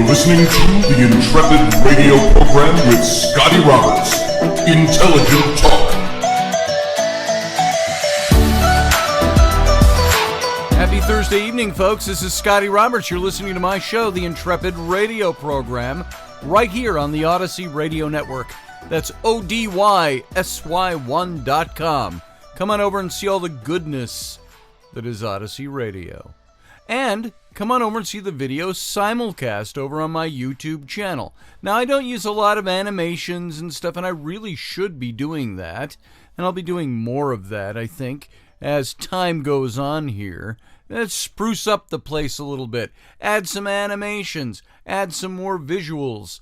listening to the Intrepid radio program with Scotty Roberts. Intelligent Talk. Happy Thursday evening, folks. This is Scotty Roberts. You're listening to my show, the Intrepid radio program, right here on the Odyssey Radio Network. That's ODYSY1.com. Come on over and see all the goodness that is Odyssey Radio. And come on over and see the video simulcast over on my YouTube channel. Now, I don't use a lot of animations and stuff, and I really should be doing that. And I'll be doing more of that, I think, as time goes on here. Let's spruce up the place a little bit. Add some animations. Add some more visuals.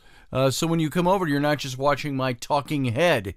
So when you come over, you're not just watching my talking head.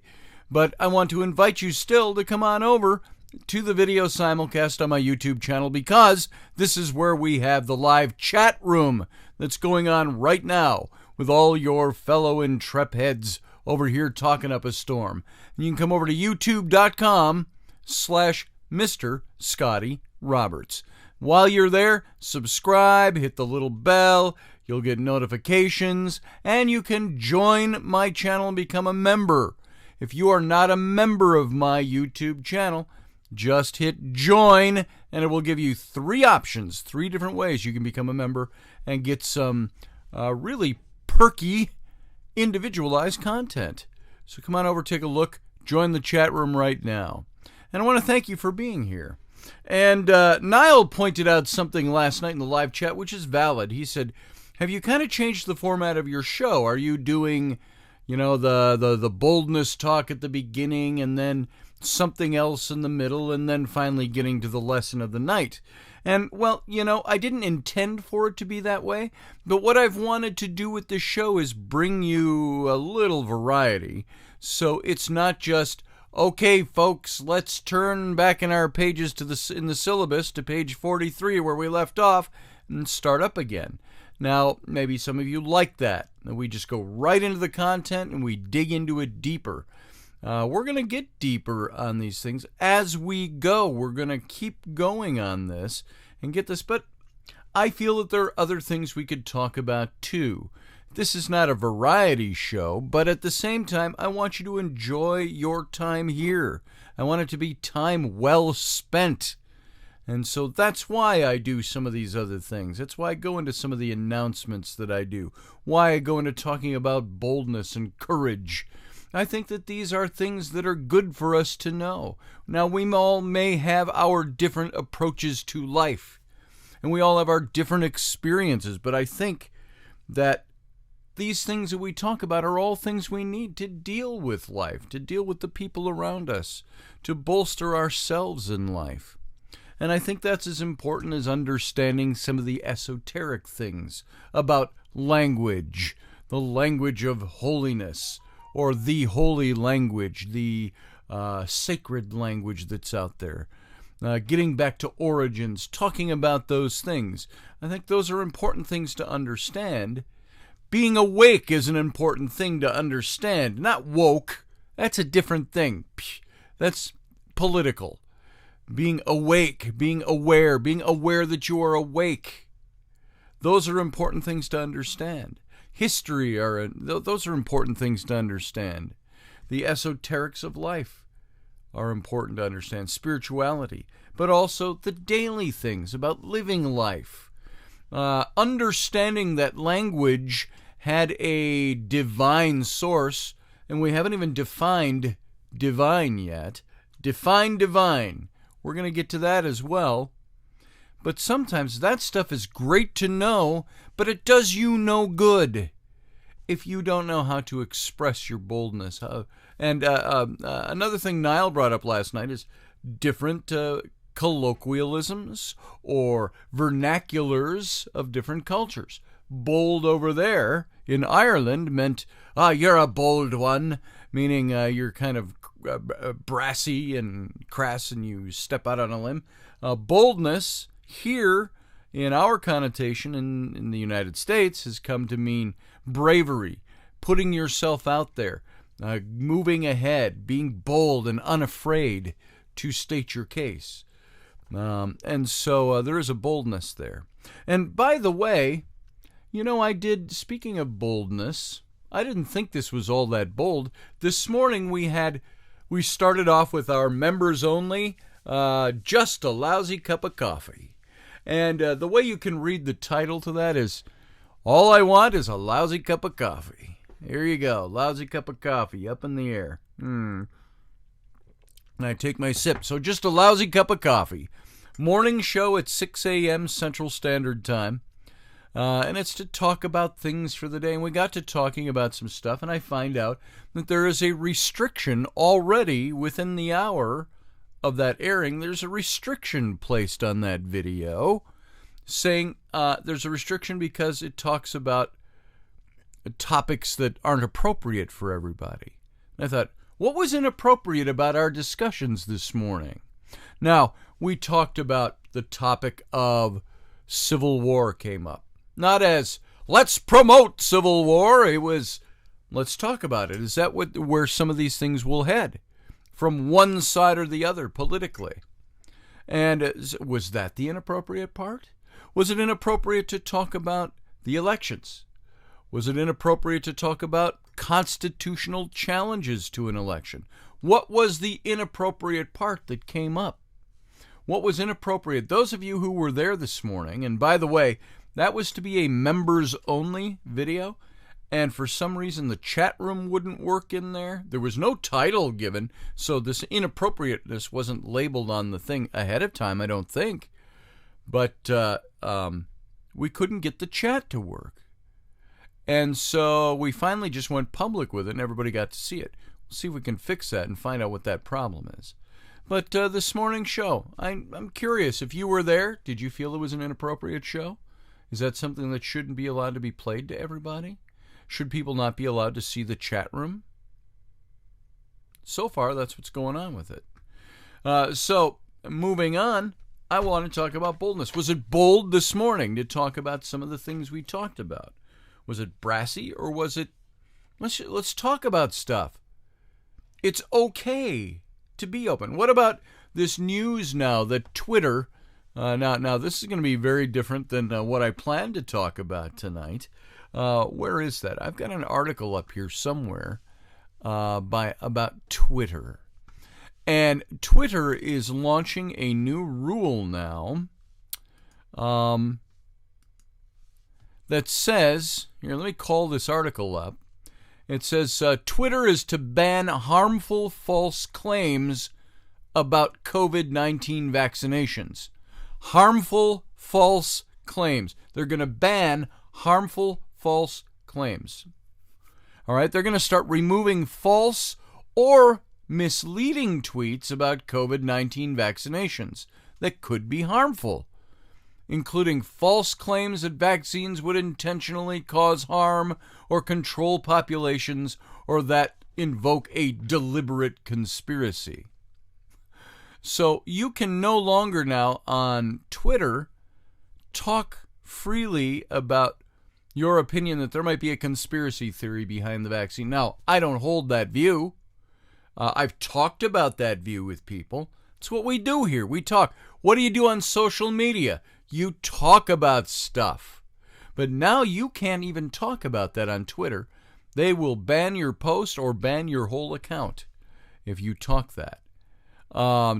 But I want to invite you still to come on over to the video simulcast on my YouTube channel, because this is where we have the live chat room that's going on right now with all your fellow Intrep heads over here talking up a storm. And you can come over to youtube.com/Mr. Scotty Roberts. While you're there, subscribe, hit the little bell, you'll get notifications, and you can join my channel and become a member. If you are not a member of my YouTube channel, just hit join, and it will give you three options, three different ways you can become a member and get some really perky, individualized content. So come on over, take a look, join the chat room right now. And I want to thank you for being here. And Niall pointed out something last night in the live chat, which is valid. He said, have you kind of changed the format of your show? Are you doing, the boldness talk at the beginning and then something else in the middle and then finally getting to the lesson of the night? And, well, I didn't intend for it to be that way, but what I've wanted to do with this show is bring you a little variety. So it's not just, okay, folks, let's turn back in our pages in the syllabus to page 43 where we left off and start up again. Now, maybe some of you like that. We just go right into the content and we dig into it deeper. We're going to get deeper on these things as we go. We're going to keep going on this and get this. But I feel that there are other things we could talk about too. This is not a variety show, but at the same time, I want you to enjoy your time here. I want it to be time well spent. And so that's why I do some of these other things. That's why I go into some of the announcements that I do. Why I go into talking about boldness and courage. I think that these are things that are good for us to know. Now, we all may have our different approaches to life, and we all have our different experiences, but I think that these things that we talk about are all things we need to deal with life, to deal with the people around us, to bolster ourselves in life. And I think that's as important as understanding some of the esoteric things about language, the language of holiness, or the holy language, the sacred language that's out there. Getting back to origins, talking about those things. I think those are important things to understand. Being awake is an important thing to understand, not woke. That's a different thing. That's political. Being awake, being aware that you are awake. Those are important things to understand. History, those are important things to understand. The esoterics of life are important to understand. Spirituality, but also the daily things about living life. Understanding that language had a divine source, and we haven't even defined divine yet. Define divine. We're going to get to that as well. But sometimes that stuff is great to know, but it does you no good if you don't know how to express your boldness. Another thing Niall brought up last night is different colloquialisms or vernaculars of different cultures. Bold over there in Ireland meant, you're a bold one, meaning you're kind of brassy and crass and you step out on a limb. Boldness here in our connotation in the United States has come to mean bravery, putting yourself out there, moving ahead, being bold and unafraid to state your case. And so there is a boldness there. And by the way, Speaking of boldness, I didn't think this was all that bold. This morning we started off with our members only, just a lousy cup of coffee. And the way you can read the title to that is, all I want is a lousy cup of coffee. Here you go, lousy cup of coffee up in the air. And I take my sip. So just a lousy cup of coffee. Morning show at 6 a.m. Central Standard Time. And it's to talk about things for the day. And we got to talking about some stuff, and I find out that there is a restriction already within the hour of that airing. There's a restriction placed on that video saying there's a restriction because it talks about topics that aren't appropriate for everybody. And I thought, what was inappropriate about our discussions this morning? Now, we talked about the topic of Civil War came up. Not as, let's promote Civil War. It was, let's talk about it. Is that where some of these things will head? From one side or the other politically. And was that the inappropriate part? Was it inappropriate to talk about the elections? Was it inappropriate to talk about constitutional challenges to an election? What was the inappropriate part that came up? What was inappropriate? Those of you who were there this morning, and by the way, that was to be a members-only video, and for some reason the chat room wouldn't work in there. There was no title given, so this inappropriateness wasn't labeled on the thing ahead of time, I don't think. But we couldn't get the chat to work. And so we finally just went public with it, and everybody got to see it. We'll see if we can fix that and find out what that problem is. But this morning's show, I'm curious, if you were there, did you feel it was an inappropriate show? Is that something that shouldn't be allowed to be played to everybody? Should people not be allowed to see the chat room? So far, that's what's going on with it. So, moving on, I want to talk about boldness. Was it bold this morning to talk about some of the things we talked about? Was it brassy, or was it, let's talk about stuff. It's okay to be open. What about this news now that Twitter, now this is going to be very different than what I planned to talk about tonight. Where is that? I've got an article up here somewhere about Twitter. And Twitter is launching a new rule now that says, here, let me call this article up. It says, Twitter is to ban harmful false claims about COVID-19 vaccinations. Harmful false claims. They're going to ban harmful false claims. All right, they're going to start removing false or misleading tweets about COVID-19 vaccinations that could be harmful, including false claims that vaccines would intentionally cause harm or control populations, or that invoke a deliberate conspiracy. So you can no longer now on Twitter talk freely about your opinion that there might be a conspiracy theory behind the vaccine. Now, I don't hold that view. I've talked about that view with people. It's what we do here. We talk. What do you do on social media? You talk about stuff. But now you can't even talk about that on Twitter. They will ban your post or ban your whole account if you talk that.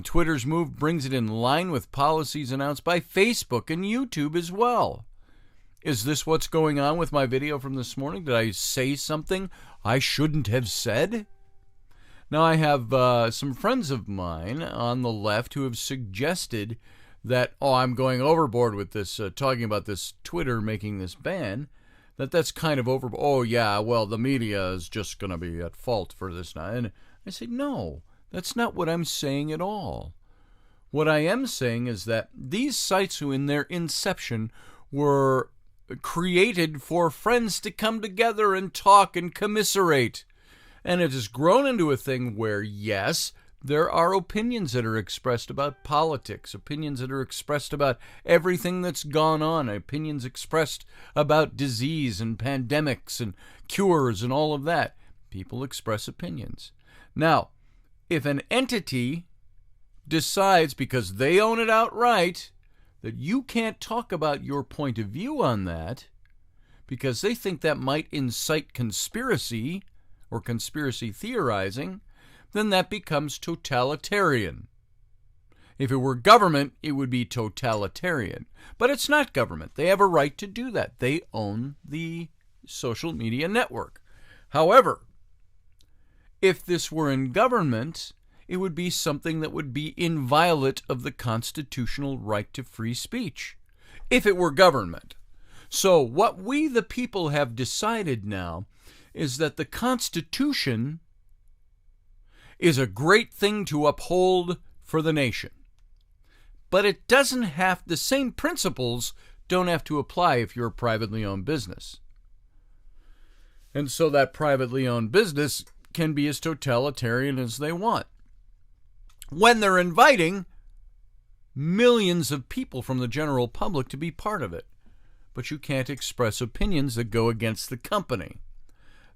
Twitter's move brings it in line with policies announced by Facebook and YouTube as well. Is this what's going on with my video from this morning? Did I say something I shouldn't have said? Now, I have some friends of mine on the left who have suggested that, I'm going overboard with this, talking about this Twitter making this ban, that's kind of over. Oh, yeah, well, the media is just going to be at fault for this now. And I say, no, that's not what I'm saying at all. What I am saying is that these sites, who in their inception were created for friends to come together and talk and commiserate. And it has grown into a thing where, yes, there are opinions that are expressed about politics, opinions that are expressed about everything that's gone on, opinions expressed about disease and pandemics and cures and all of that. People express opinions. Now, if an entity decides, because they own it outright, that you can't talk about your point of view on that because they think that might incite conspiracy or conspiracy theorizing, then that becomes totalitarian. If it were government, it would be totalitarian. But it's not government. They have a right to do that. They own the social media network. However, if this were in government, it would be something that would be inviolate of the constitutional right to free speech, if it were government. So what we, the people, have decided now is that the Constitution is a great thing to uphold for the nation. But it doesn't have, the same principles don't have to apply if you're a privately owned business. And so that privately owned business can be as totalitarian as they want, when they're inviting millions of people from the general public to be part of it. But you can't express opinions that go against the company.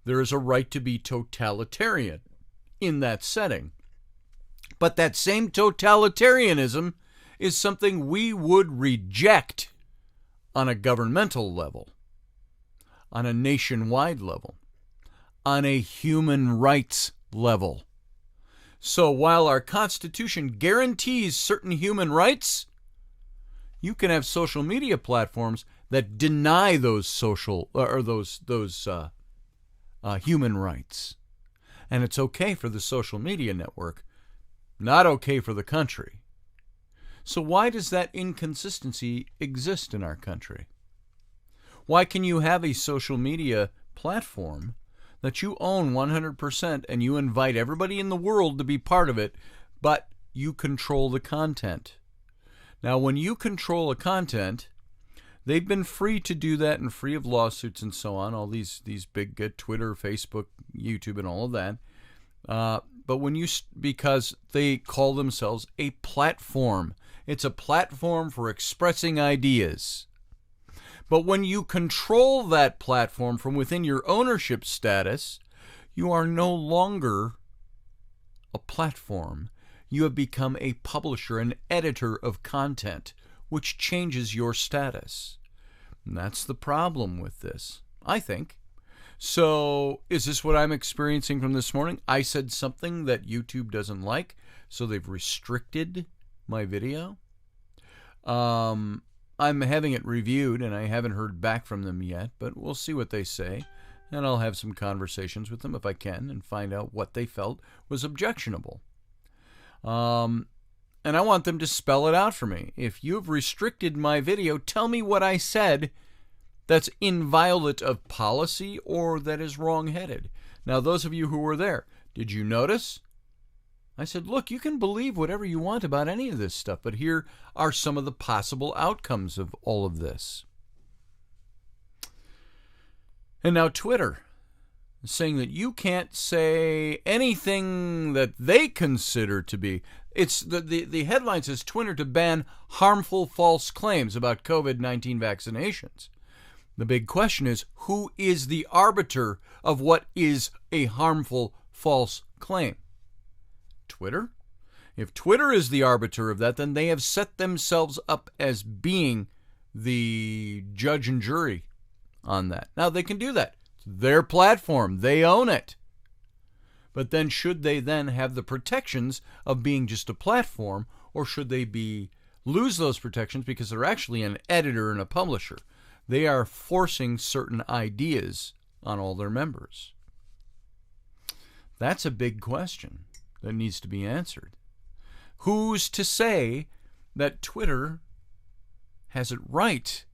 There is a right to be totalitarian in that setting. But that same totalitarianism is something we would reject on a governmental level, on a nationwide level, on a human rights level. So while our Constitution guarantees certain human rights, you can have social media platforms that deny those social or those human rights. And it's okay for the social media network, not okay for the country. So why does that inconsistency exist in our country? Why can you have a social media platform that you own 100% and you invite everybody in the world to be part of it, but you control the content? Now, when you control a content, they've been free to do that and free of lawsuits and so on, all these big Twitter, Facebook, YouTube, and all of that. But when you, because they call themselves a platform. It's a platform for expressing ideas. But when you control that platform from within your ownership status, you are no longer a platform. You have become a publisher, an editor of content, which changes your status. And that's the problem with this, I think. So is this what I'm experiencing from this morning? I said something that YouTube doesn't like, so they've restricted my video. I'm having it reviewed, and I haven't heard back from them yet, but we'll see what they say, and I'll have some conversations with them if I can and find out what they felt was objectionable. And I want them to spell it out for me. If you've restricted my video, tell me what I said that's inviolate of policy or that is wrong-headed. Now, those of you who were there, did you notice? I said, look, you can believe whatever you want about any of this stuff, but here are some of the possible outcomes of all of this. And now Twitter is saying that you can't say anything that they consider to be. It's the headline says Twitter to ban harmful false claims about COVID-19 vaccinations. The big question is, who is the arbiter of what is a harmful false claim? Twitter? If Twitter is the arbiter of that, then they have set themselves up as being the judge and jury on that. Now, they can do that. It's their platform. They own it. But then should they then have the protections of being just a platform, or should they lose those protections because they're actually an editor and a publisher? They are forcing certain ideas on all their members. That's a big question that needs to be answered. Who's to say that Twitter has it right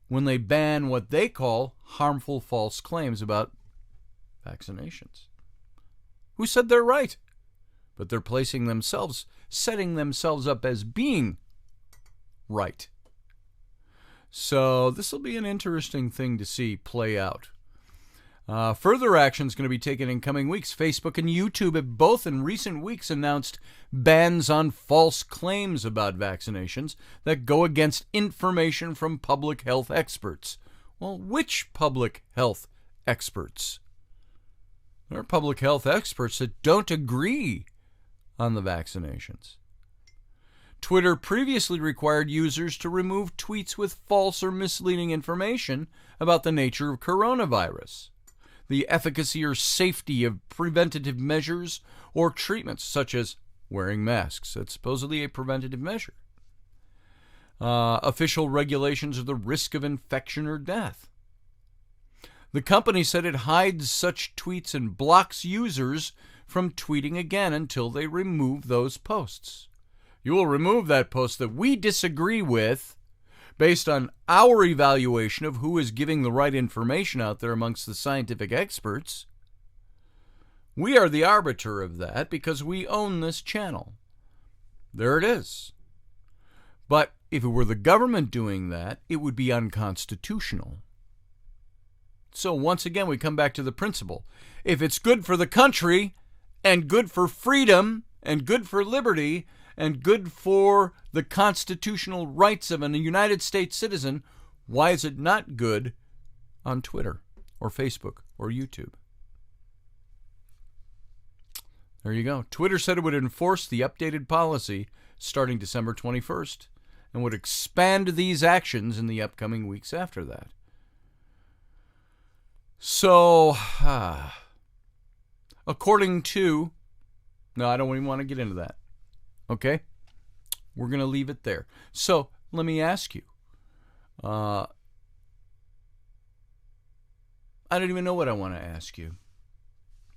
when they ban what they call harmful false claims about vaccinations? Who said they're right? But they're setting themselves up as being right. So this will be an interesting thing to see play out. Further action is going to be taken in coming weeks. Facebook and YouTube have both in recent weeks announced bans on false claims about vaccinations that go against information from public health experts. Well, which public health experts? There are public health experts that don't agree on the vaccinations. Twitter previously required users to remove tweets with false or misleading information about the nature of coronavirus, the efficacy or safety of preventative measures or treatments, such as wearing masks. That's supposedly a preventative measure. Official regulations of the risk of infection or death. The company said it hides such tweets and blocks users from tweeting again until they remove those posts. You will remove that post that we disagree with based on our evaluation of who is giving the right information out there amongst the scientific experts. We are the arbiter of that because we own this channel. There it is. But if it were the government doing that, it would be unconstitutional. So once again, we come back to the principle. If it's good for the country and good for freedom and good for liberty and good for the constitutional rights of a United States citizen, why is it not good on Twitter or Facebook or YouTube? There you go. Twitter said it would enforce the updated policy starting December 21st and would expand these actions in the upcoming weeks after that. So, according to... No, I don't even want to get into that. Okay? We're going to leave it there. So, let me ask you. I don't even know what I want to ask you,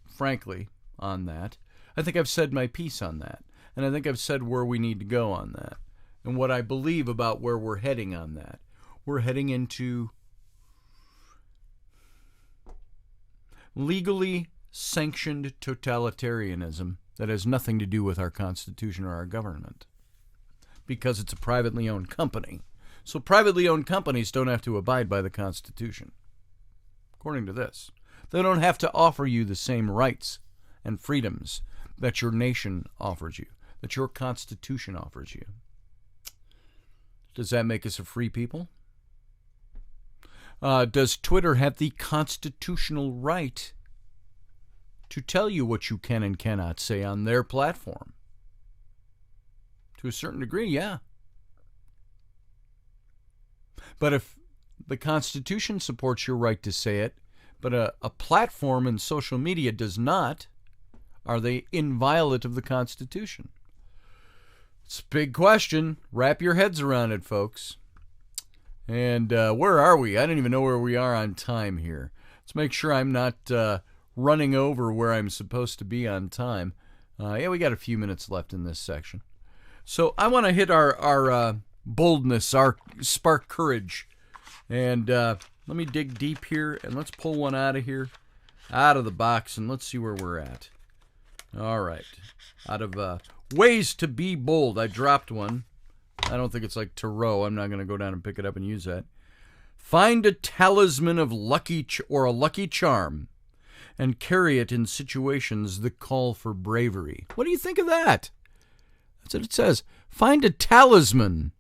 frankly, on that. I think I've said my piece on that. And I think I've said where we need to go on that. And what I believe about where we're heading on that. We're heading into legally sanctioned totalitarianism that has nothing to do with our Constitution or our government, because it's a privately owned company. So privately owned companies don't have to abide by the Constitution, according to this. They don't have to offer you the same rights and freedoms that your nation offers you, that your Constitution offers you. Does that make us a free people? Does Twitter have the constitutional right to tell you what you can and cannot say on their platform? To a certain degree, yeah. But if the Constitution supports your right to say it, but a platform in social media does not, are they inviolate of the Constitution? It's a big question. Wrap your heads around it, folks. And where are we? I don't even know where we are on time here. Let's make sure I'm not running over where I'm supposed to be on time. Yeah, we got a few minutes left in this section. So I want to hit our boldness, our spark courage. And let me dig deep here, and let's pull one out of here, out of the box, and let's see where we're at. All right. Out of ways to be bold, I dropped one. I don't think it's like Tarot. I'm not going to go down and pick it up and use that. Find a talisman of lucky or a lucky charm and carry it in situations that call for bravery. What do you think of that? That's what it says. Find a talisman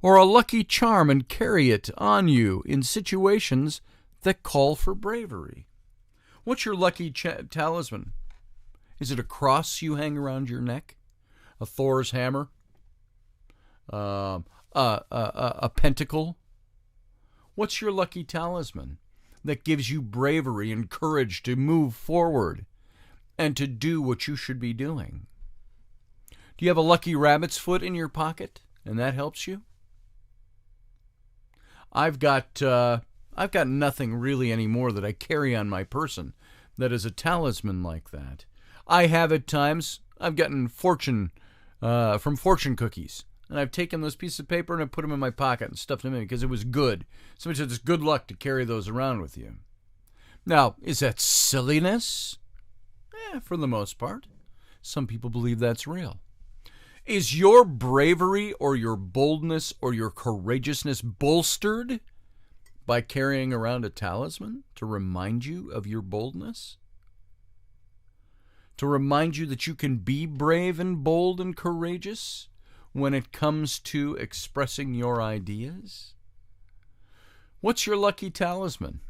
or a lucky charm and carry it on you in situations that call for bravery. What's your lucky talisman? Is it a cross you hang around your neck? A Thor's hammer? A pentacle? What's your lucky talisman that gives you bravery and courage to move forward and to do what you should be doing? Do you have a lucky rabbit's foot in your pocket and that helps you? I've got nothing really anymore that I carry on my person that is a talisman like that. I have at times, I've gotten fortune from fortune cookies. And I've taken those pieces of paper and I put them in my pocket and stuffed them in because it was good. Somebody said it's good luck to carry those around with you. Now, is that silliness? For the most part. Some people believe that's real. Is your bravery or your boldness or your courageousness bolstered by carrying around a talisman to remind you of your boldness? To remind you that you can be brave and bold and courageous when it comes to expressing your ideas? What's your lucky talisman?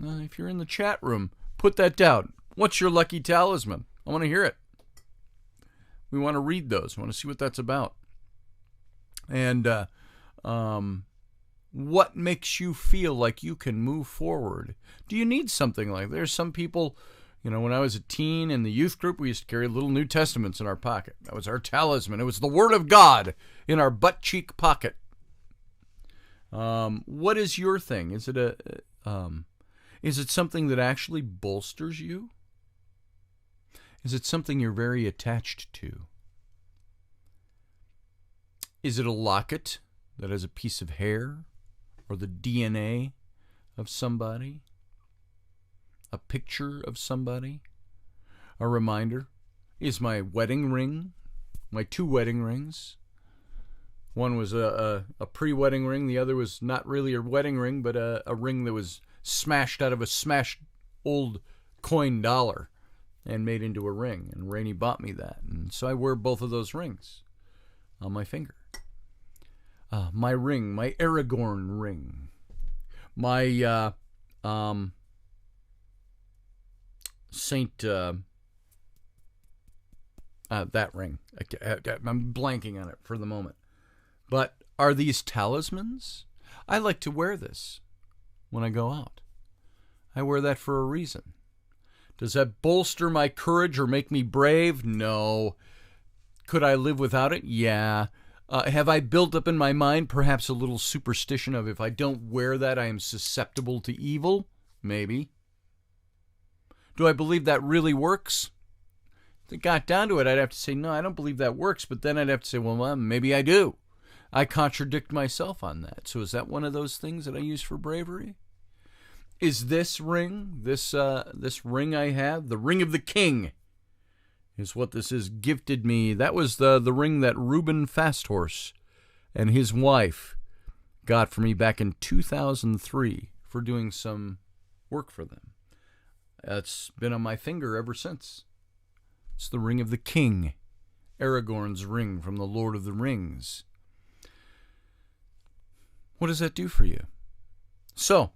If you're in the chat room, put that down. What's your lucky talisman? I want to hear it. We want to read those. We want to see what that's about. And what makes you feel like you can move forward? Do you need something like that? There's some people, when I was a teen in the youth group, we used to carry little New Testaments in our pocket. That was our talisman. It was the Word of God in our butt cheek pocket. What is your thing? Is it something that actually bolsters you? Is it something you're very attached to? Is it a locket that has a piece of hair or the DNA of somebody? A picture of somebody? A reminder? Is my wedding ring, my 2 wedding rings? One was a pre-wedding ring. The other was not really a wedding ring, but a ring that was smashed out of a smashed old coin dollar and made into a ring. And Rainey bought me that. And so I wear both of those rings on my finger. My ring, my Aragorn ring. My Saint... that ring. I'm blanking on it for the moment. But are these talismans? I like to wear this when I go out. I wear that for a reason. Does that bolster my courage or make me brave? No. Could I live without it? Yeah. Have I built up in my mind perhaps a little superstition of if I don't wear that, I am susceptible to evil? Maybe. Do I believe that really works? If it got down to it, I'd have to say, no, I don't believe that works. But then I'd have to say, well, maybe I do. I contradict myself on that. So is that one of those things that I use for bravery? Is this ring, this ring I have, the ring of the king, is what this is gifted me. That was the ring that Reuben Fasthorse and his wife got for me back in 2003 for doing some work for them. It's been on my finger ever since. It's the ring of the king, Aragorn's ring from the Lord of the Rings. What does that do for you? So,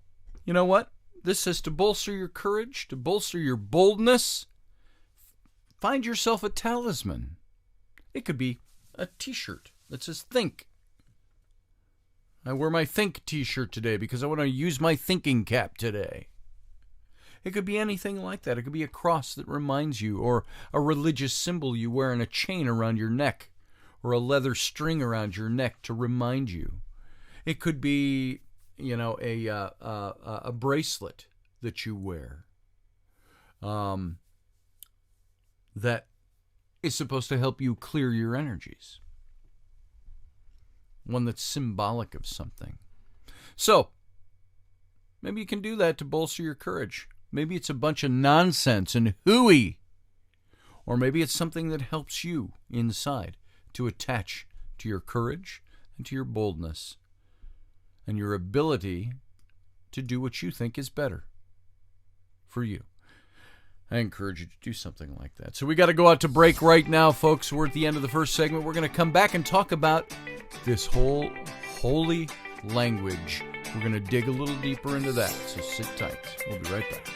you know what? This says to bolster your courage, to bolster your boldness. Find yourself a talisman. It could be a t-shirt that says think. I wear my think t-shirt today because I want to use my thinking cap today. It could be anything like that. It could be a cross that reminds you, or a religious symbol you wear in a chain around your neck, or a leather string around your neck to remind you. It could be, a bracelet that you wear that is supposed to help you clear your energies. One that's symbolic of something. So, maybe you can do that to bolster your courage. Maybe it's a bunch of nonsense and hooey. Or maybe it's something that helps you inside to attach to your courage and to your boldness and your ability to do what you think is better for you. I encourage you to do something like that. So we got to go out to break right now, folks. We're at the end of the first segment. We're going to come back and talk about this whole holy language. We're going to dig a little deeper into that, so sit tight. We'll be right back.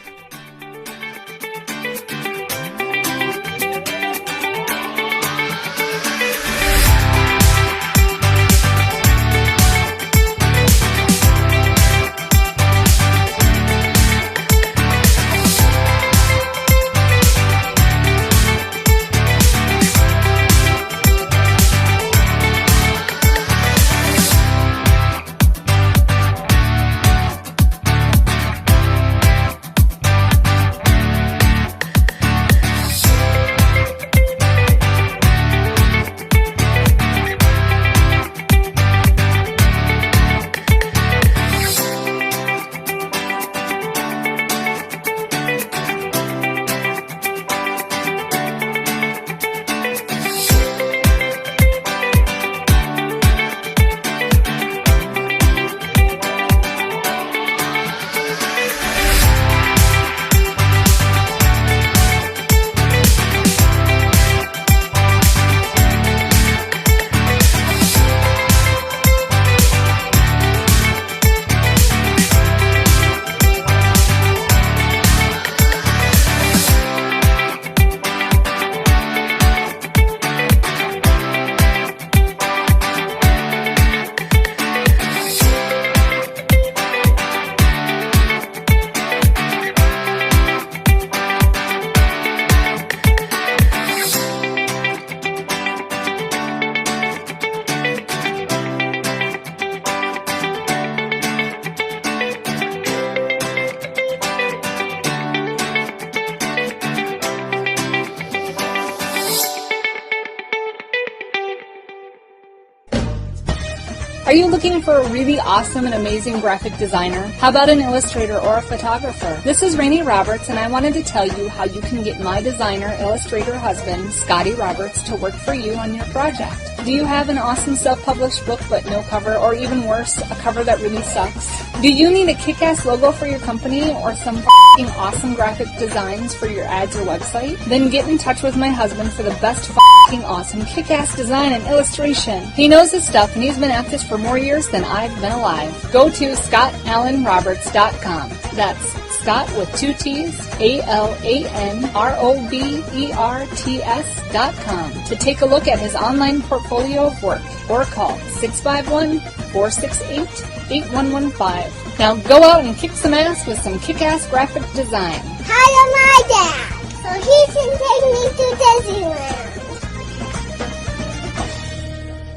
Are you looking for a really awesome and amazing graphic designer? How about an illustrator or a photographer? This is Rainey Roberts, and I wanted to tell you how you can get my designer, illustrator husband, Scotty Roberts, to work for you on your project. Do you have an awesome self-published book but no cover, or even worse, a cover that really sucks? Do you need a kick-ass logo for your company or some f***ing awesome graphic designs for your ads or website? Then get in touch with my husband for the best f***ing awesome kick-ass design and illustration. He knows his stuff, and he's been at this for more years than I've been alive. Go to ScottAllenRoberts.com. That's Scott with 2 T's, ALANROBERTS.com to take a look at his online portfolio of work, or call 651-468-8115. Now go out and kick some ass with some kick-ass graphic design. Hire my dad so he can take me to Disneyland.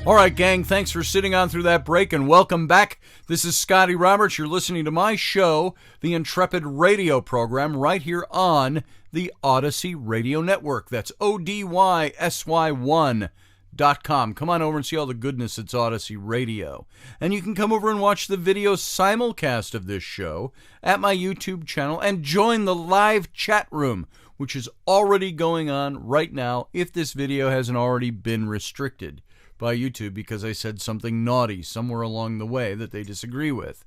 All right, gang, thanks for sitting on through that break, and welcome back. This is Scotty Roberts. You're listening to my show, the Intrepid radio program, right here on the Odyssey Radio Network. That's ODYSY1.com. Come on over and see all the goodness that's Odyssey Radio. And you can come over and watch the video simulcast of this show at my YouTube channel and join the live chat room, which is already going on right now if this video hasn't already been restricted by YouTube because I said something naughty somewhere along the way that they disagree with.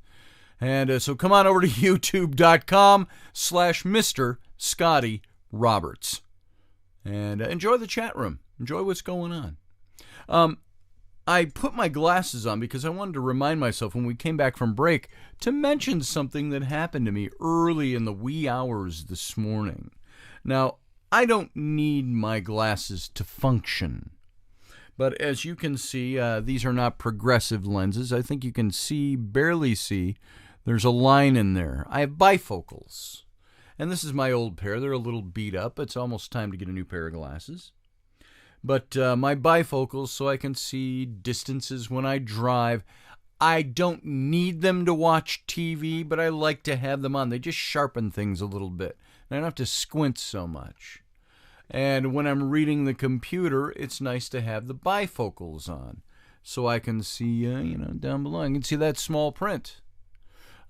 And so come on over to youtube.com/Mr. Scotty Roberts and enjoy the chat room. Enjoy what's going on. I put my glasses on because I wanted to remind myself when we came back from break to mention something that happened to me early in the wee hours this morning. Now, I don't need my glasses to function. But as you can see, these are not progressive lenses. I think you can barely see, there's a line in there. I have bifocals. And this is my old pair. They're a little beat up. It's almost time to get a new pair of glasses. But my bifocals, so I can see distances when I drive. I don't need them to watch TV, but I like to have them on. They just sharpen things a little bit. I don't have to squint so much. And when I'm reading the computer, it's nice to have the bifocals on so I can see, down below. I can see that small print.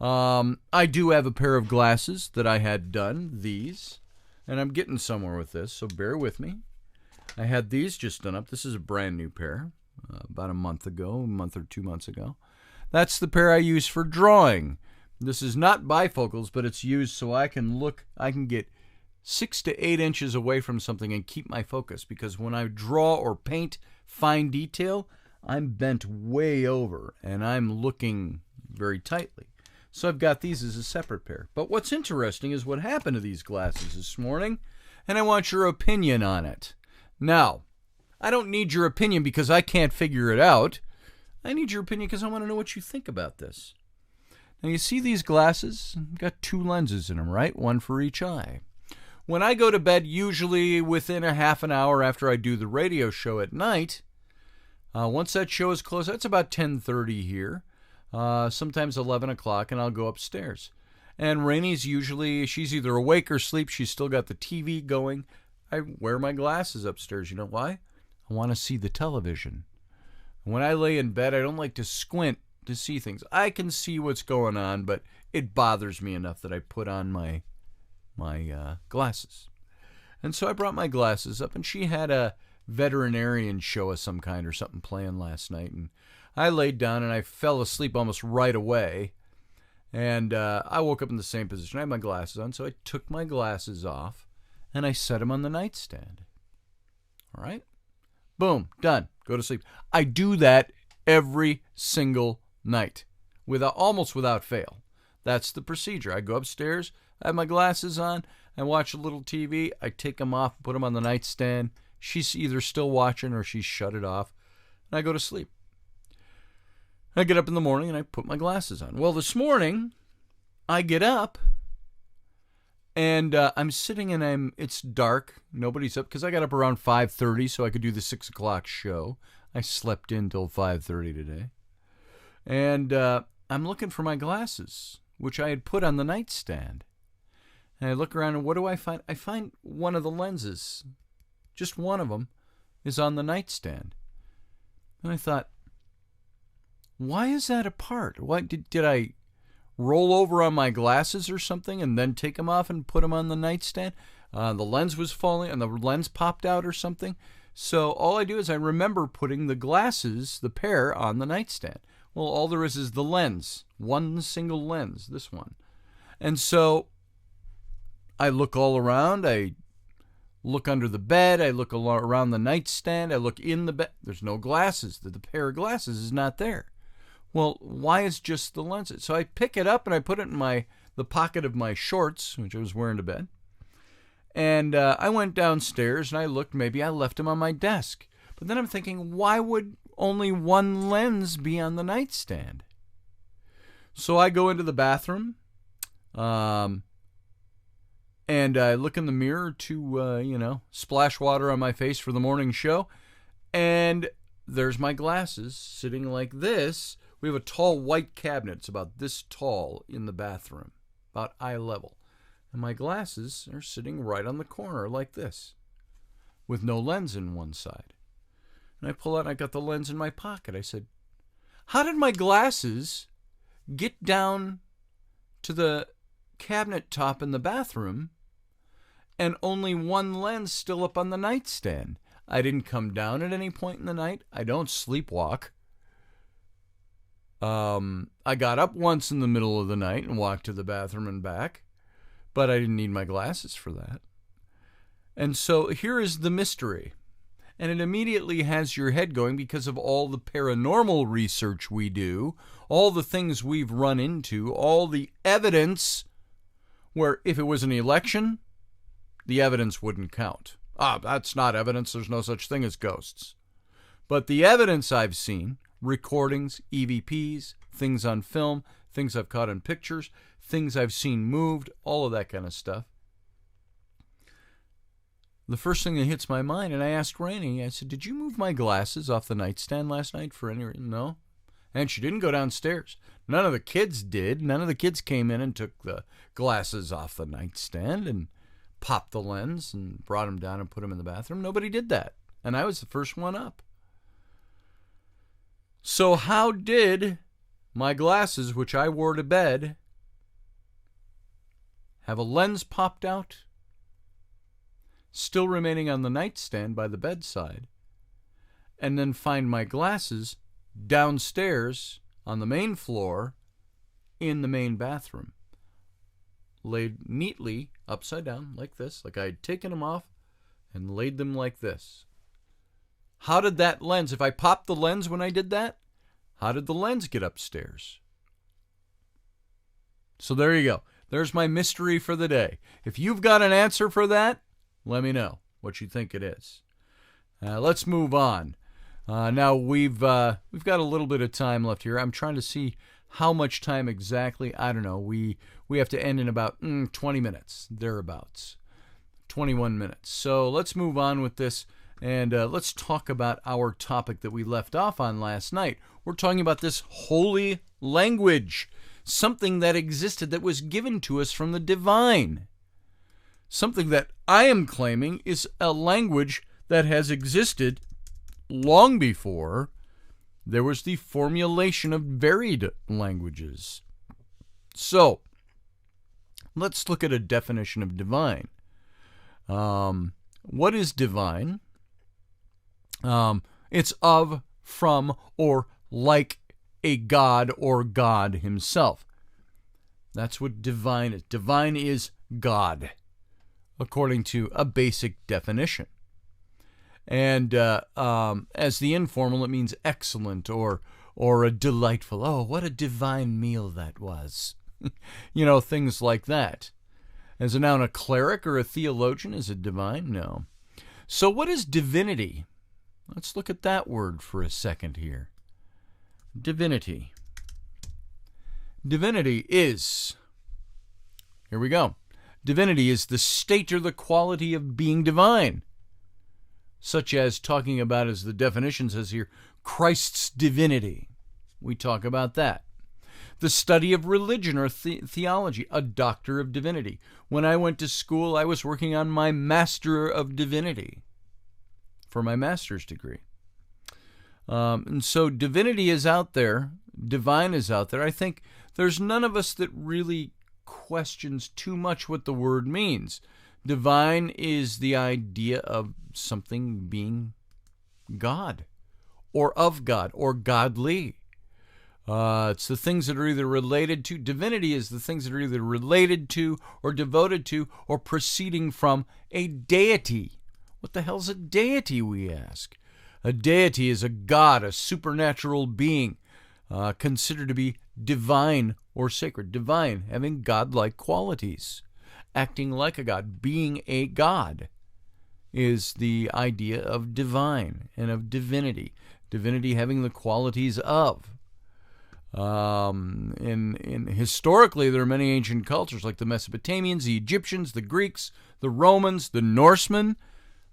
I do have a pair of glasses that I had done, these, and I'm getting somewhere with this, so bear with me. I had these just done up. This is a brand new pair, about a month or 2 months ago. That's the pair I use for drawing. This is not bifocals, but it's used so I can get 6 to 8 inches away from something and keep my focus, because when I draw or paint fine detail, I'm bent way over and I'm looking very tightly. So I've got these as a separate pair. But what's interesting is what happened to these glasses this morning, and I want your opinion on it. Now, I don't need your opinion because I can't figure it out. I need your opinion because I want to know what you think about this. Now, you see these glasses? I've got 2 lenses in them, right? One for each eye. When I go to bed, usually within a half an hour after I do the radio show at night, once that show is closed, that's about 10:30 here, sometimes 11 o'clock, and I'll go upstairs. And Rainey's she's either awake or asleep. She's still got the TV going. I wear my glasses upstairs. You know why? I want to see the television. When I lay in bed, I don't like to squint to see things. I can see what's going on, but it bothers me enough that I put on my glasses. And so I brought my glasses up, and she had a veterinarian show of some kind or something playing last night, and I laid down and I fell asleep almost right away, and I woke up in the same position. I had my glasses on, so I took my glasses off and I set them on the nightstand. All right? Boom, done. Go to sleep. I do that every single night, almost without fail. That's the procedure. I go upstairs, I have my glasses on, I watch a little TV, I take them off, put them on the nightstand. She's either still watching or she's shut it off, and I go to sleep. I get up in the morning and I put my glasses on. Well, this morning, I get up, and I'm sitting and it's dark. Nobody's up because I got up around 5:30 so I could do the 6 o'clock show. I slept in till 5:30 today. And I'm looking for my glasses, which I had put on the nightstand. And I look around, and what do I find? I find one of the lenses, just one of them, is on the nightstand. And I thought, Why is that apart? What did I roll over on my glasses or something and then take them off and put them on the nightstand? The lens was falling and the lens popped out or something. So all I do is I remember putting the glasses, the pair, on the nightstand. Well, all there is the lens, one single lens, this one. And so I look all around. I look under the bed. I look around the nightstand. I look in the bed. There's no glasses. The pair of glasses is not there. Well, why is just the lens? So I pick it up and I put it in the pocket of my shorts, which I was wearing to bed. And I went downstairs and I looked. Maybe I left them on my desk. But then I'm thinking, why would only one lens be on the nightstand? So I go into the bathroom. And I look in the mirror to, splash water on my face for the morning show. And there's my glasses sitting like this. We have a tall white cabinet. It's about this tall in the bathroom, about eye level. And my glasses are sitting right on the corner like this, with no lens in one side. And I pull out and I got the lens in my pocket. I said, how did my glasses get down to the cabinet top in the bathroom and only one lens still up on the nightstand? I didn't come down at any point in the night. I don't sleepwalk. I got up once in the middle of the night and walked to the bathroom and back, but I didn't need my glasses for that. And so here is the mystery. And it immediately has your head going because of all the paranormal research we do, all the things we've run into, all the evidence where if it was an election, the evidence wouldn't count. That's not evidence. There's no such thing as ghosts. But the evidence I've seen, recordings, EVPs, things on film, things I've caught in pictures, things I've seen moved, all of that kind of stuff. The first thing that hits my mind, and I asked Rainey, I said, did you move my glasses off the nightstand last night for any reason? No. And she didn't go downstairs. None of the kids did. None of the kids came in and took the glasses off the nightstand and popped the lens and brought them down and put them in the bathroom. Nobody did that. And I was the first one up. So how did my glasses, which I wore to bed, have a lens popped out, still remaining on the nightstand by the bedside, and then find my glasses downstairs on the main floor in the main bathroom, laid neatly upside down like this, like I had taken them off and laid them like this? How did that lens, if I popped the lens when I did that, how did the lens get upstairs? So there you go. There's my mystery for the day. If you've got an answer for that, let me know what you think it is. Let's move on. Now we've got a little bit of time left here. I'm trying to see how much time exactly. I don't know. We have to end in about 20 minutes, thereabouts. 21 minutes. So let's move on with this, and let's talk about our topic that we left off on last night. We're talking about this holy language, something that existed that was given to us from the divine. Something that I am claiming is a language that has existed long before there was the formulation of varied languages. So, let's look at a definition of divine. What is divine? It's of, from, or like a god or God himself. That's what divine is. Divine is God, according to a basic definition. And as the informal, it means excellent or a delightful. Oh, what a divine meal that was. Things like that. As a noun, a cleric or a theologian is it divine? No. So what is divinity? Let's look at that word for a second here. Divinity. Divinity is, here we go. Divinity is the state or the quality of being divine, such as talking about, as the definition says here, Christ's divinity. We talk about that. The study of religion or theology, a doctor of divinity. When I went to school, I was working on my Master of Divinity for my master's degree. And so divinity is out there. divine is out there, I think there's none of us that really questions too much what the word means. Divine is the idea of something being God, or of God, or godly. It's the things that are either related to, divinity is the things that are either related to, or devoted to, or proceeding from a deity. What the hell's a deity, we ask? A deity is a god, a supernatural being, considered to be divine or sacred. Divine, having godlike qualities, acting like a god, being a god, is the idea of divine and of divinity. Divinity having the qualities of. Historically, there are many ancient cultures like the Mesopotamians, the Egyptians, the Greeks, the Romans, the Norsemen.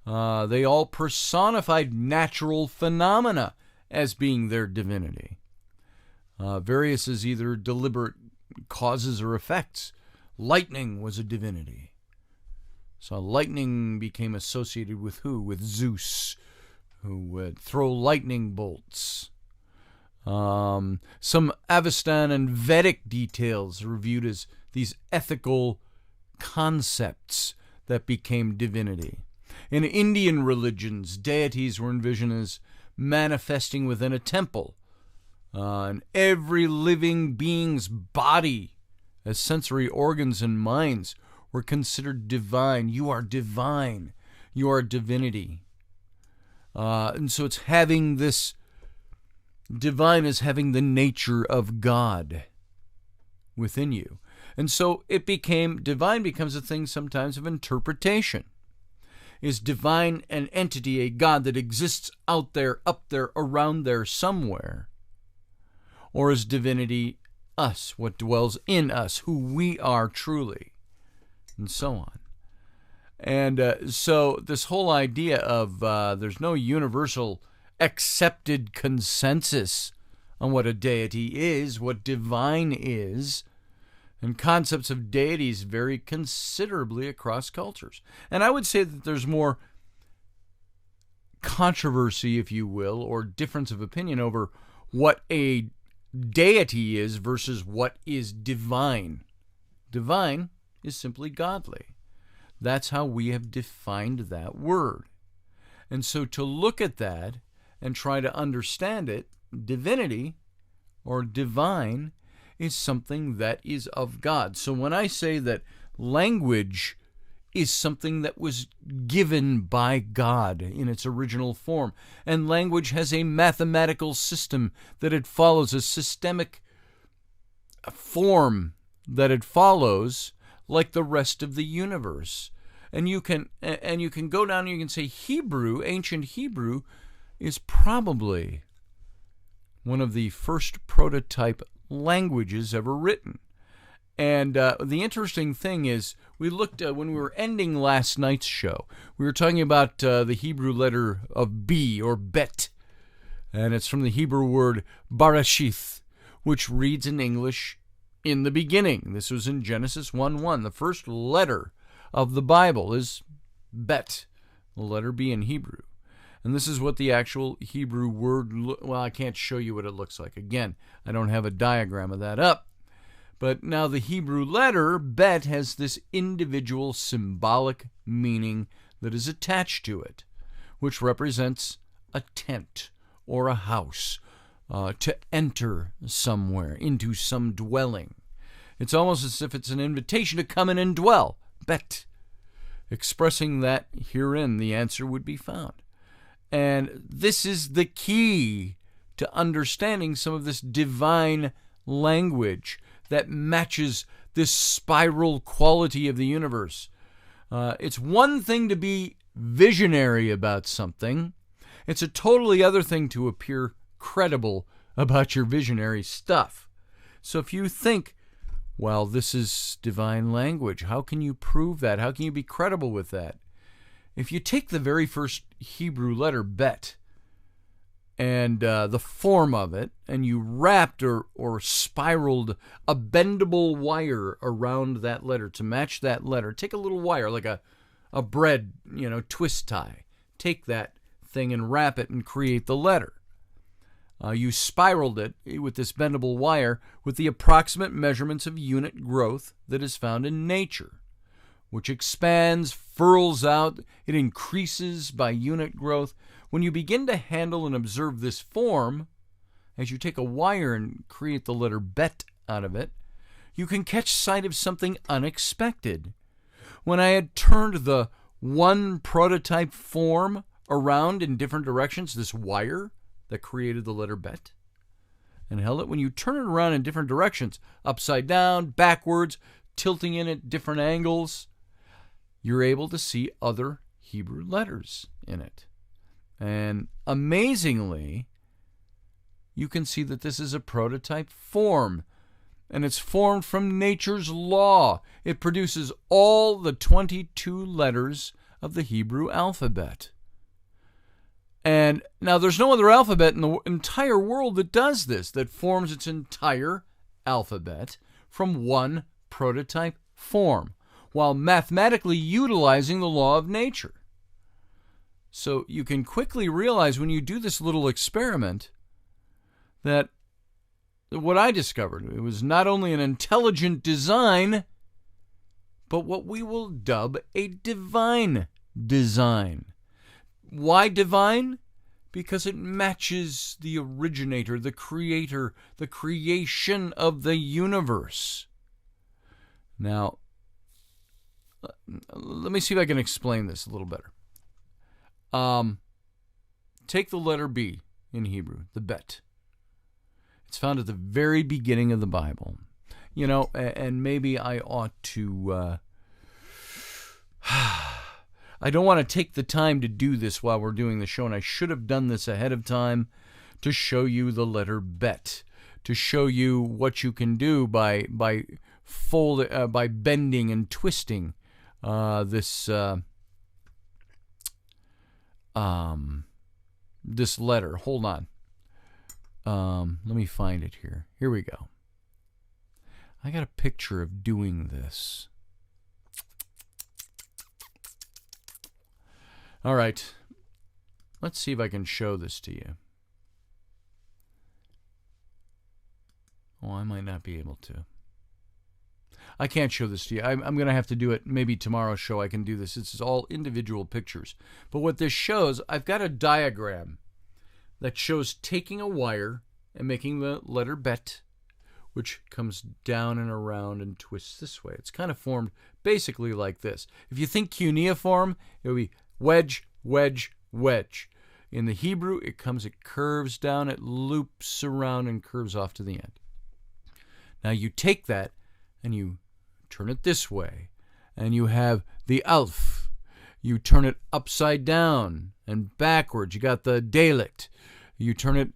They all personified natural phenomena as being their divinity. Various as either deliberate causes or effects. Lightning was a divinity. So lightning became associated with who? With Zeus, who would throw lightning bolts. Some Avestan and Vedic details are viewed as these ethical concepts that became divinity. In Indian religions, deities were envisioned as manifesting within a temple. And every living being's body, as sensory organs and minds, were considered divine. You are divine. You are divinity. And so it's having this, divine is having the nature of God within you. And so it became, divine becomes a thing sometimes of interpretation. Is divine an entity, a God that exists out there, up there, around there, somewhere? Or is divinity us, what dwells in us, who we are truly? And so on. And so this whole idea of there's no universal accepted consensus on what a deity is, what divine is, and concepts of deities vary considerably across cultures. And I would say that there's more controversy, if you will, or difference of opinion over what a deity is versus what is divine. Divine is simply godly. That's how we have defined that word. And so to look at that and try to understand it, divinity or divine is something that is of God. So when I say that language is something that was given by God in its original form, and language has a mathematical system that it follows, a systemic form that it follows, like the rest of the universe. And you can go down and you can say Hebrew, ancient Hebrew, is probably one of the first prototype languages ever written. And the interesting thing is, we looked when we were ending last night's show, we were talking about the Hebrew letter of B, or Bet, and it's from the Hebrew word Barashith, which reads in English, in the beginning. This was in Genesis 1:1. The first letter of the Bible is Bet, the letter B in Hebrew. And this is what the actual Hebrew word, well, I can't show you what it looks like. Again, I don't have a diagram of that up. But now the Hebrew letter, Bet, has this individual symbolic meaning that is attached to it, which represents a tent or a house, to enter somewhere, into some dwelling. It's almost as if it's an invitation to come in and dwell. Bet. Expressing that herein the answer would be found. And this is the key to understanding some of this divine language that matches this spiral quality of the universe. It's one thing to be visionary about something. It's a totally other thing to appear credible about your visionary stuff. So if you think, well, this is divine language, how can you prove that? How can you be credible with that? If you take the very first Hebrew letter, Bet, and the form of it, and you wrapped or spiraled a bendable wire around that letter to match that letter, take a little wire like a bread, twist tie. Take that thing and wrap it and create the letter. You spiraled it with this bendable wire with the approximate measurements of unit growth that is found in nature, which expands, furls out, it increases by unit growth. When you begin to handle and observe this form, as you take a wire and create the letter bet out of it, you can catch sight of something unexpected. When I had turned the one prototype form around in different directions, this wire that created the letter bet, and held it, when you turn it around in different directions, upside down, backwards, tilting in at different angles, you're able to see other Hebrew letters in it. And amazingly, you can see that this is a prototype form, and it's formed from nature's law. It produces all the 22 letters of the Hebrew alphabet. And now there's no other alphabet in the entire world that does this, that forms its entire alphabet from one prototype form, while mathematically utilizing the law of nature. So you can quickly realize when you do this little experiment that what I discovered, it was not only an intelligent design, but what we will dub a divine design. Why divine? Because it matches the originator, the creator, the creation of the universe. Now, let me see if I can explain this a little better. Take the letter B in Hebrew, the bet. It's found at the very beginning of the Bible. You know, and maybe I ought to... I don't want to take the time to do this while we're doing the show, and I should have done this ahead of time to show you the letter bet, to show you what you can do by bending and twisting this letter. Hold on. Let me find it here. Here we go. I got a picture of doing this. All right. Let's see if I can show this to you. Oh, I might not be able to. I can't show this to you. I'm going to have to do it maybe tomorrow's show. I can do this. This is all individual pictures. But what this shows, I've got a diagram that shows taking a wire and making the letter bet, which comes down and around and twists this way. It's kind of formed basically like this. If you think cuneiform, it would be wedge, wedge, wedge. In the Hebrew, it curves down, it loops around and curves off to the end. Now you take that and you turn it this way, and you have the Alf. You turn it upside down and backwards. You got the Dalet. You turn it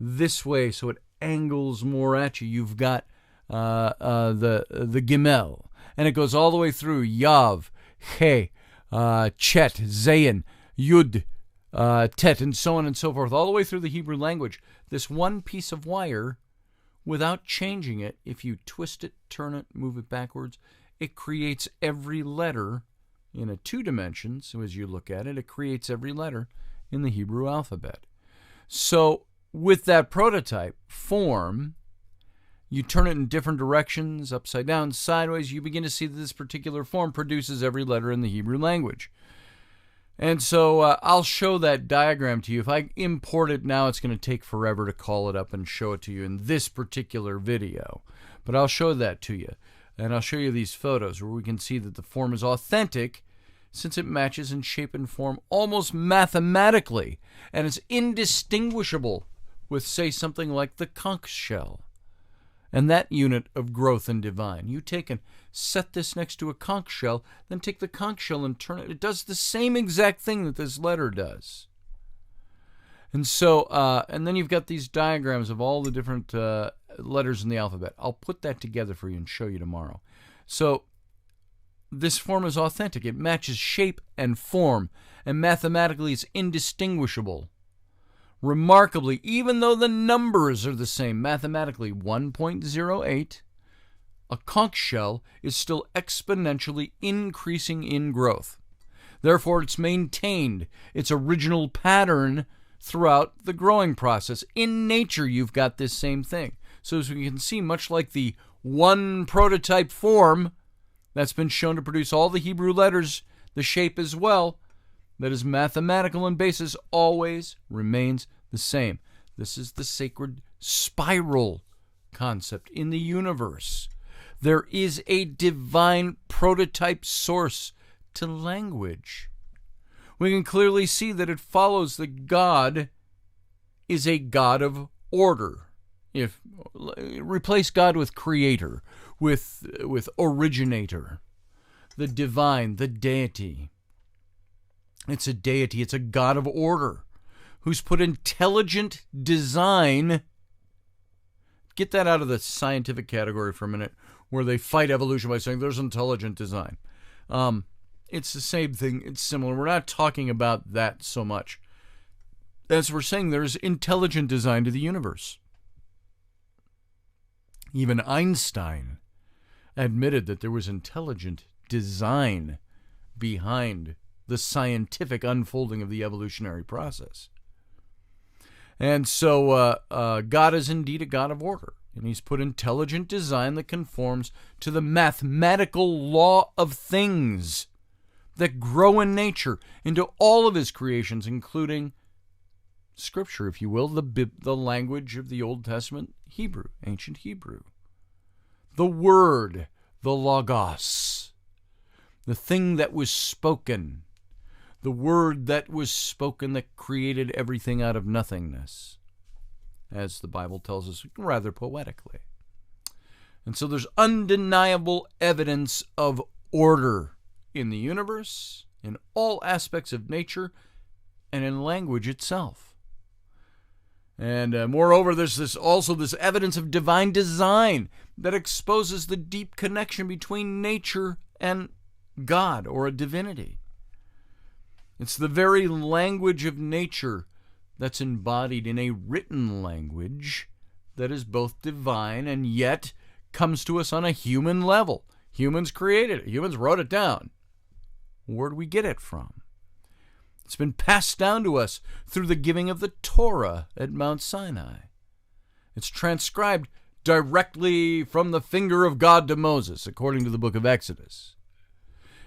this way so it angles more at you. You've got the Gimel, and it goes all the way through Yav, He, Chet, Zayin, Yud, Tet, and so on and so forth, all the way through the Hebrew language. This one piece of wire, without changing it, if you twist it, turn it, move it backwards, it creates every letter in a 2 dimensions. So as you look at it, it creates every letter in the Hebrew alphabet. So with that prototype form, you turn it in different directions, upside down, sideways, you begin to see that this particular form produces every letter in the Hebrew language. And so I'll show that diagram to you. If I import it now, it's going to take forever to call it up and show it to you in this particular video. But I'll show that to you. And I'll show you these photos where we can see that the form is authentic since it matches in shape and form almost mathematically. And it's indistinguishable with, say, something like the conch shell. And that unit of growth and divine. You take and set this next to a conch shell, then take the conch shell and turn it. It does the same exact thing that this letter does. And so, and then you've got these diagrams of all the different letters in the alphabet. I'll put that together for you and show you tomorrow. So, this form is authentic. It matches shape and form, and mathematically it's indistinguishable. Remarkably, even though the numbers are the same, mathematically 1.08, a conch shell is still exponentially increasing in growth. Therefore, it's maintained its original pattern throughout the growing process. In nature, you've got this same thing. So as we can see, much like the one prototype form that's been shown to produce all the Hebrew letters, the shape as well, that is mathematical in basis, always remains the same. This is the sacred spiral concept in the universe. There is a divine prototype source to language. We can clearly see that it follows that God is a God of order. If replace God with creator, with originator, the divine, the deity. It's a deity, it's a God of order who's put intelligent design. Get that out of the scientific category for a minute, where they fight evolution by saying there's intelligent design. It's the same thing. It's similar. We're not talking about that so much. As we're saying, there's intelligent design to the universe. Even Einstein admitted that there was intelligent design behind the scientific unfolding of the evolutionary process. And so God is indeed a God of order. And he's put intelligent design that conforms to the mathematical law of things that grow in nature into all of his creations, including Scripture, if you will, the language of the Old Testament Hebrew, ancient Hebrew. The Word, the Logos, the thing that was spoken, the Word that was spoken that created everything out of nothingness, as the Bible tells us rather poetically. And so there's undeniable evidence of order in the universe, in all aspects of nature, and in language itself. And moreover, there's also this evidence of divine design that exposes the deep connection between nature and God, or a divinity. It's the very language of nature that's embodied in a written language that is both divine and yet comes to us on a human level. Humans created it. Humans wrote it down. Where do we get it from? It's been passed down to us through the giving of the Torah at Mount Sinai. It's transcribed directly from the finger of God to Moses, according to the book of Exodus.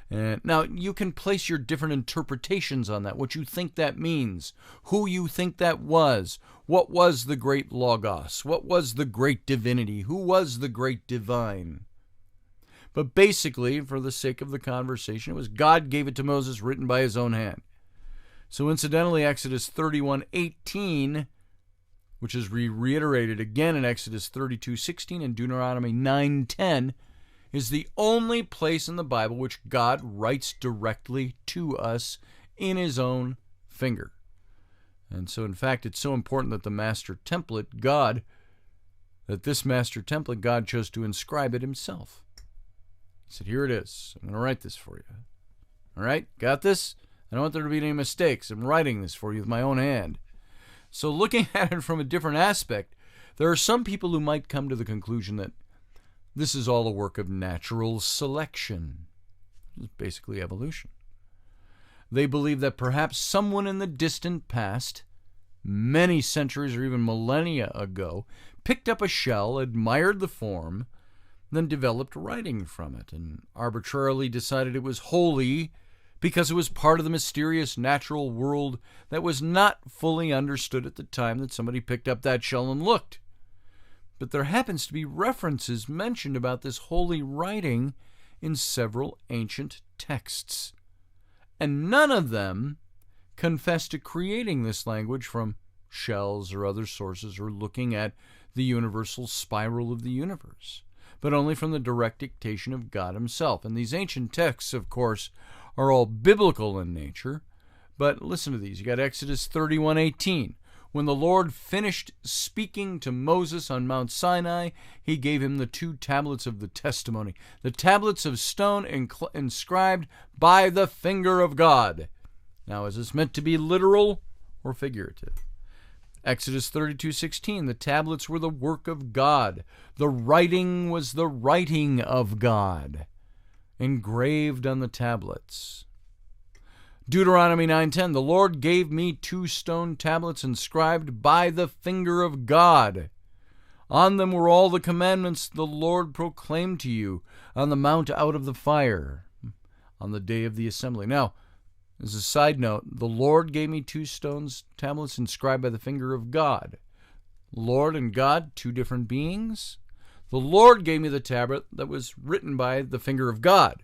And now, you can place your different interpretations on that, what you think that means, who you think that was, what was the great Logos, what was the great divinity, who was the great divine. But basically, for the sake of the conversation, it was God gave it to Moses, written by his own hand. So incidentally, Exodus 31:18, which is reiterated again in Exodus 32:16 and Deuteronomy 9:10, is the only place in the Bible which God writes directly to us in his own finger. And so, in fact, it's so important that the master template, God chose to inscribe it himself. He said, here it is. I'm going to write this for you. All right? Got this? I don't want there to be any mistakes. I'm writing this for you with my own hand. So looking at it from a different aspect, there are some people who might come to the conclusion that this is all a work of natural selection. It's basically evolution. They believe that perhaps someone in the distant past, many centuries or even millennia ago, picked up a shell, admired the form, then developed writing from it, and arbitrarily decided it was holy because it was part of the mysterious natural world that was not fully understood at the time that somebody picked up that shell and looked. But there happens to be references mentioned about this holy writing in several ancient texts, and none of them confess to creating this language from shells or other sources or looking at the universal spiral of the universe, but only from the direct dictation of God himself. And these ancient texts, of course, are all biblical in nature, but listen to these. You got Exodus 31:18. When the Lord finished speaking to Moses on Mount Sinai, he gave him the 2 tablets of the testimony, the tablets of stone inscribed by the finger of God. Now, is this meant to be literal or figurative? Exodus 32:16, the tablets were the work of God. The writing was the writing of God, engraved on the tablets. Deuteronomy 9:10, the Lord gave me 2 stone tablets inscribed by the finger of God. On them were all the commandments the Lord proclaimed to you on the mount out of the fire on the day of the assembly. Now, as a side note, the Lord gave me 2 stone tablets inscribed by the finger of God. Lord and God, 2 different beings. The Lord gave me the tablet that was written by the finger of God.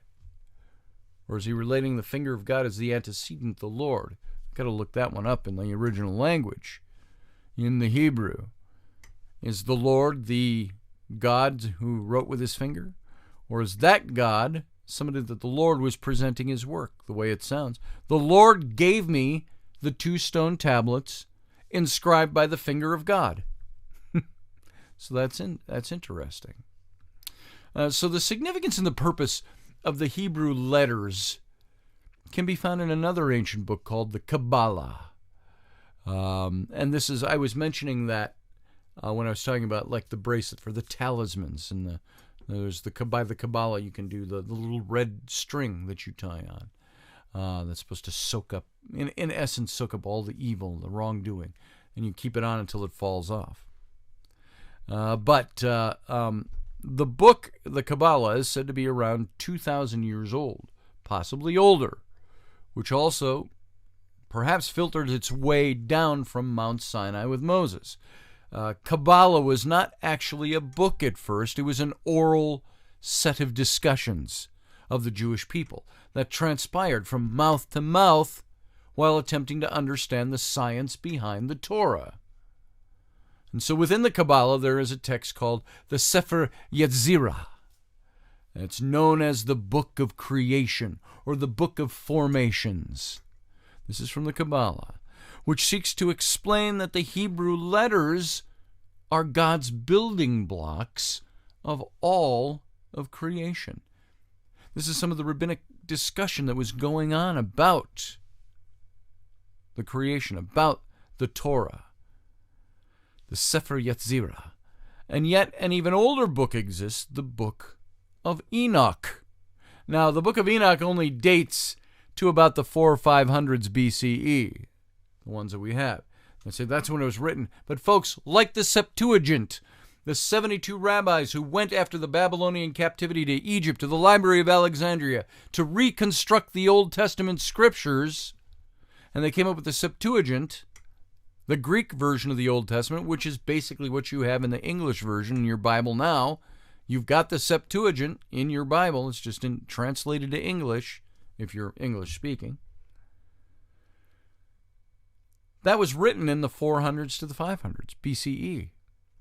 Or is he relating the finger of God as the antecedent, the Lord? I've got to look that one up in the original language. In the Hebrew, is the Lord the God who wrote with his finger? Or is that God somebody that the Lord was presenting his work, the way it sounds? The Lord gave me the 2 stone tablets inscribed by the finger of God. So that's interesting. So the significance and the purpose of the Hebrew letters can be found in another ancient book called the Kabbalah. And this is, I was mentioning that when I was talking about like the bracelet for the talismans, and there's by the Kabbalah you can do the little red string that you tie on. That's supposed to soak up, in essence, soak up all the evil, the wrongdoing, and you keep it on until it falls off. But the book, the Kabbalah, is said to be around 2,000 years old, possibly older, which also perhaps filtered its way down from Mount Sinai with Moses. Kabbalah was not actually a book at first. It was an oral set of discussions of the Jewish people that transpired from mouth to mouth while attempting to understand the science behind the Torah. And so within the Kabbalah, there is a text called the Sefer Yetzirah. And it's known as the Book of Creation or the Book of Formations. This is from the Kabbalah, which seeks to explain that the Hebrew letters are God's building blocks of all of creation. This is some of the rabbinic discussion that was going on about the creation, about the Torah. The Sefer Yetzirah. And yet an even older book exists, the Book of Enoch. Now, the Book of Enoch only dates to about the 400 or 500s BCE, the ones that we have. I say that's when it was written. But folks, like the Septuagint, the 72 rabbis who went after the Babylonian captivity to Egypt, to the Library of Alexandria, to reconstruct the Old Testament scriptures, and they came up with the Septuagint, the Greek version of the Old Testament, which is basically what you have in the English version in your Bible now. You've got the Septuagint in your Bible. It's just translated to English, if you're English speaking. That was written in the 400s to the 500s BCE,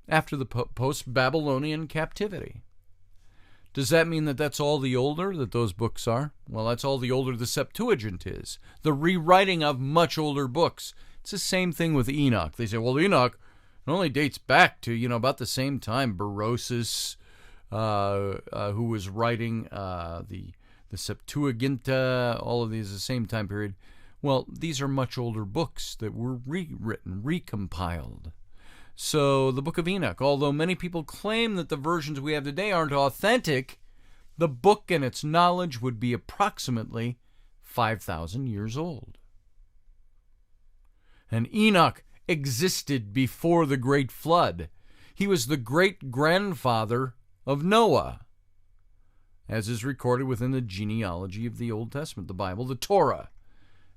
after the post-Babylonian captivity. Does that mean that that's all the older that those books are? Well, that's all the older the Septuagint is, the rewriting of much older books. It's the same thing with Enoch. They say, well, Enoch only dates back to, about the same time Berosus, who was writing the Septuaginta, all of these the same time period. Well, these are much older books that were rewritten, recompiled. So the Book of Enoch, although many people claim that the versions we have today aren't authentic, the book and its knowledge would be approximately 5,000 years old. And Enoch existed before the Great Flood. He was the great-grandfather of Noah, as is recorded within the genealogy of the Old Testament, the Bible, the Torah.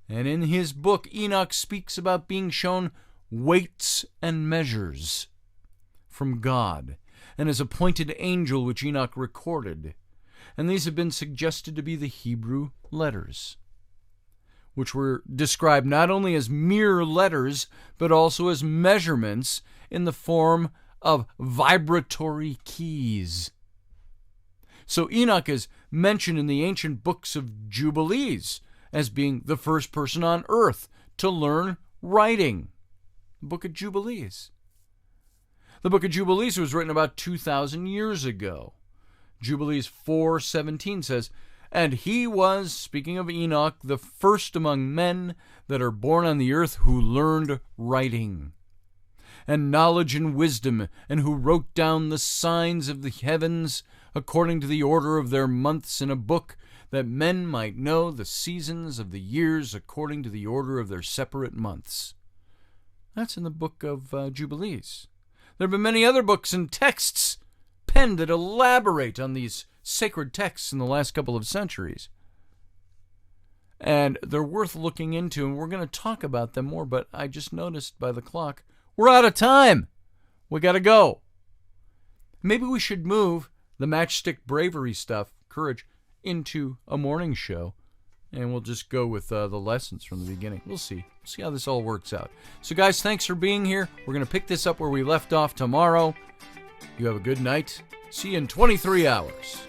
And in his book, Enoch speaks about being shown weights and measures from God, and his appointed angel, which Enoch recorded. And these have been suggested to be the Hebrew letters, which were described not only as mere letters, but also as measurements in the form of vibratory keys. So Enoch is mentioned in the ancient books of Jubilees as being the first person on earth to learn writing. The Book of Jubilees. The Book of Jubilees was written about 2,000 years ago. Jubilees 4:17 says, "And he was," speaking of Enoch, "the first among men that are born on the earth who learned writing, and knowledge and wisdom, and who wrote down the signs of the heavens according to the order of their months in a book, that men might know the seasons of the years according to the order of their separate months. That's in the book of Jubilees. There have been many other books and texts penned that elaborate on these sacred texts in the last couple of centuries. And they're worth looking into, and we're going to talk about them more, but I just noticed by the clock, we're out of time. We got to go. Maybe we should move the matchstick bravery stuff, courage, into a morning show, and we'll just go with the lessons from the beginning. We'll see. We'll see how this all works out. So, guys, thanks for being here. We're going to pick this up where we left off tomorrow. You have a good night. See you in 23 hours.